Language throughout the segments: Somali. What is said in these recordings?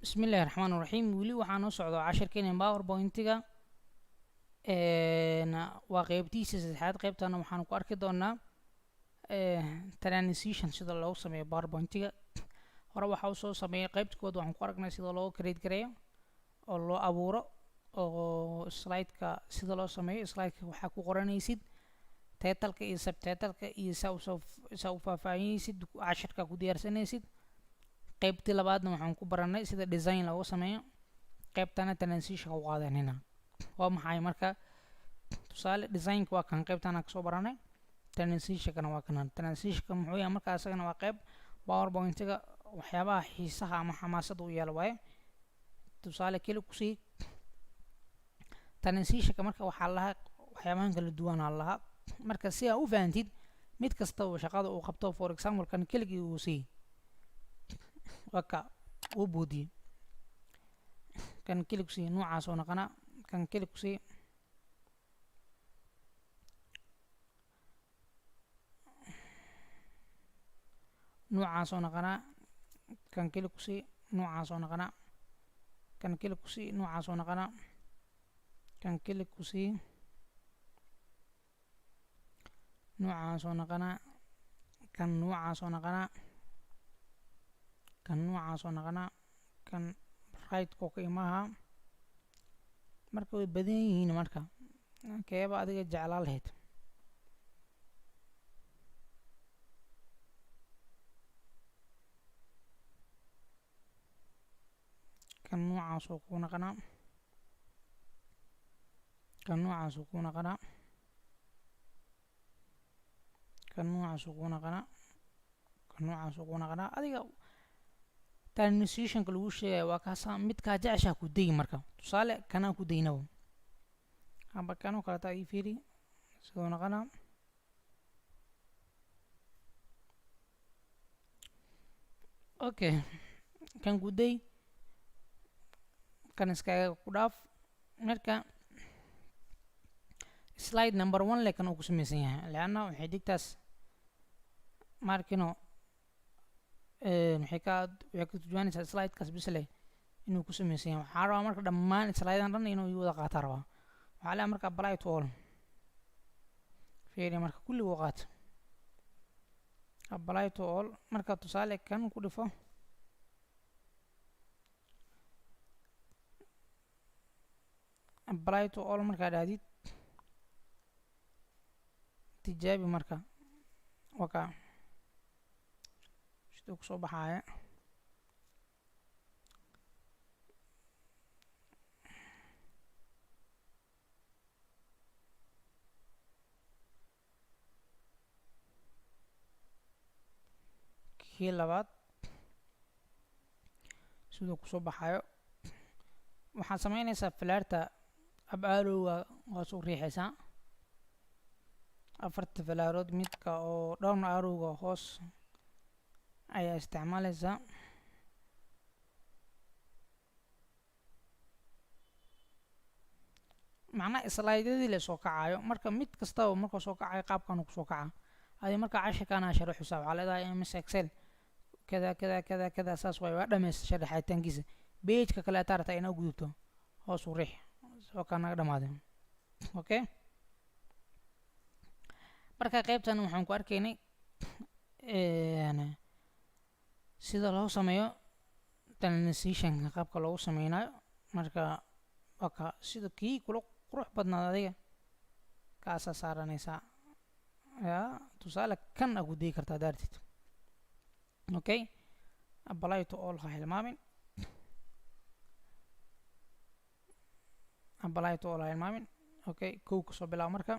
بسم الله الرحمن الرحيم ولي waxaan noo socdo casharkeena PowerPoint-ga waa qaybtiisa saddexaad qaybtana waxaan ku arki doonaa transition sida loo sameeyo PowerPoint-ga hore waxa uu soo sameeyay qaybtooda waxaan ku aragnay sida loo create gareeyo oo loo abuuro oo slide-ka sida loo sameeyo slide-ka waxa ku qoranaysid title-ka iyo subtitle-ka iyo soo faahfaahinaysid casharka ku diyaarsanaysid qaybtii labaadna waxaan ku baranay sida design loogu sameeyo qaybtana transition u qaadanayna waa maxay marka tusaale design waa kan qaybtana ka soo baranay transition kana waa kan transition muxuu yahay marka asagana waa qayb PowerPoint-ga waxyaabaha xiisaha ama xamaasada u yeelo waaye tusaale kale ku sii transition marka waxa la waxyaabahan kala duwan laha marka si aad u fahamtid mid kasta oo shaqada uu qabto for example kan keligii uu sii waka u boodi kan kiligsi noocaas oo naqana kan kiligsi noocaas oo naqana kan kiligsi noocaas oo naqana kan kiligsi noocaas oo naqana kan kiligsi noocaas oo naqana kan noocaas oo naqana kan noocaas oo naqana kan right ko qiimaha marka way badan yihiin marka keeba adiga jeclaan lahayd kan noocaas oo ku naqana kan noocaas oo ku naqana kan noocaas oo ku naqana kan noocaas oo ku naqana adiga transition lagu sheegay waa kaas mid ka jecesha ku day marka tusaale kana ku daynaw aba kana kala taa ii fiiri sidoo naqana okay kan ku day kan iska ku dhaaf marka slide number 1 lekan uu ku sameeysan yahay laana waxay digtaas markino waxay ka turjumaanaysaa slide-kaas bisle inuu ku sameeysan yahay waxaa rabaa marka dhammaan slide-dan dhan inuu wada qaato rabaa waxaa la marka apply to all fiiri marka kulli wada qaato apply to all marka tusaale kan ku dhifo apply to all marka dhaadid tijaabi marka waka sidoo ku soo baxaya kii labaad sidoo ku soo baxayo waxaan sameynaysaa filaarta abaalowga waa soo riixaysaa afarta filaarood midka oo down arrowga hoos ayaa isticmaalaysaa macnaha slide-yadii la soo kacayo marka mid kasta oo marka soo kacayo qaabkan uu soo kaca ay marka casharkan sharaxaysaa waxa leedahay MS Excel kada saas way waa dhameys sharaxitaankiisa page-ka kale aad tarta inaa gudubto hoos u riix soo kana dhamaado okay marka qaybtan waxaan ku arkaynay sida loo sameeyo transition qaabka loogu sameeynayo marka waka sida kii kula qurux badnaad adiga kaasa saaranaysa ya tusaale kan agu day kartaa daartid okay apply to all ha hilmaamin apply to all ha hilmaamin okay kow ka soo bilaab marka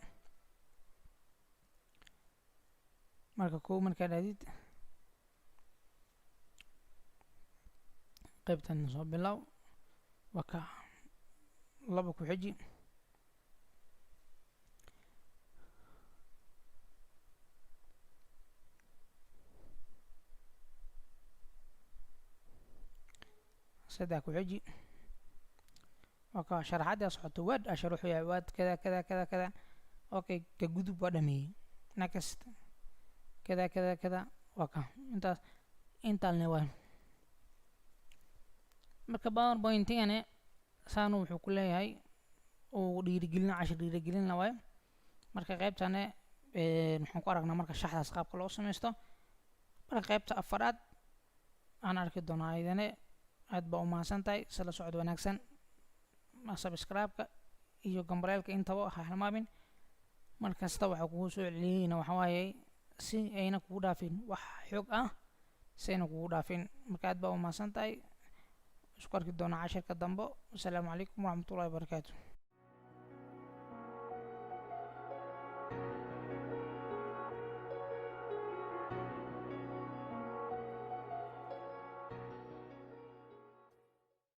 kow marka dhaadid qaybtan soo bilaw waka laba ku xiji saddex ku xiji waka sharaxaadda socoto wad ashruxu yahay wad kada okay ka gudub waa dhameeyay next kada waka intaas intaan waa marka powerpointigana saanu wuxuu ku leeyahay uu dhiirigelin cashir dhiirigelin la waayo marka qaybtana waxaan ku aragnaa marka shaxdaas qaabka loo samaysto marka qaybta afaraad aan arki doonaa ayadana aad baa u mahadsantahay sala socod wanaagsan subscribe-ka iyo gambaleelka intaba ha hilmaamin markasta waxaa kugu soo celiyeyna waxa waaye si ayna kugu dhaafin wax xoog ah si ayna kugu dhaafin marka aad baa u mahadsantahay isku arki doonaa cashirka dambe. Asalaamu calaykum waraxmatullaahi wabarakaatuh.